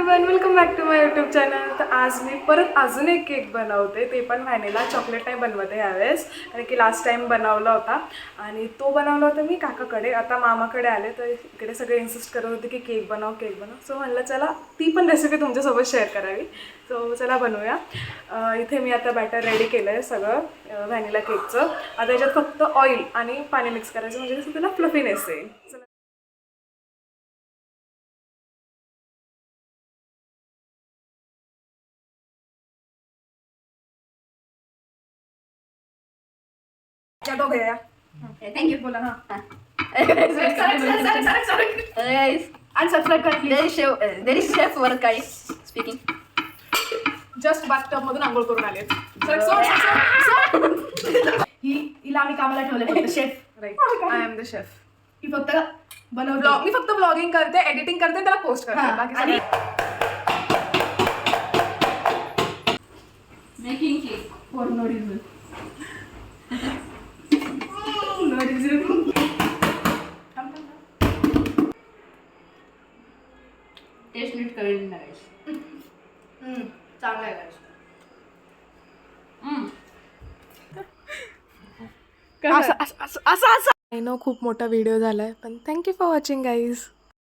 Everyone, welcome back to my YouTube channel. तर आज मी परत अजून एक केक बनवते, ते पण व्हॅनिला चॉकलेट नाही बनवते यावेळेस, कारण की लास्ट टाईम बनवला होता आणि तो बनवला होता मी काकाकडे. आता मामाकडे आले तर इकडे सगळे इन्सिस्ट करत होते की केक बनव. सो म्हणलं चला ती पण रेसिपी तुमच्यासोबत शेअर करावी. सो चला बनवूया. इथे मी आता बॅटर रेडी केलं आहे सगळं व्हॅनिला केकचं. आता याच्यात फक्त ऑइल आणि पाणी मिक्स करायचं, म्हणजे कसं त्याला फ्लफीनेस येईल. चला क्या दो गया. थँक्यू. बोला हां. अनसबस्क्राईब करा प्लीज. देर इज शेफ वर काही स्पीकिंग. जस्ट बाथटब मधून आंघोळ करून आले. हिला आम्ही कामाला ठेवले फक्त chef. Right, I am the chef. ही फक्त बनवतो. मी फक्त ब्लॉगिंग करते, एडिटिंग करते, त्याला पोस्ट करते. बाकी आणि सगळं making cake for no reason. No reason. Taste नीट करेल ना गाइस. चांगला आहे गाइस. असं आय नो खूप मोठा व्हिडिओ झालाय, पण थँक्यू फॉर वॉचिंग गाईज.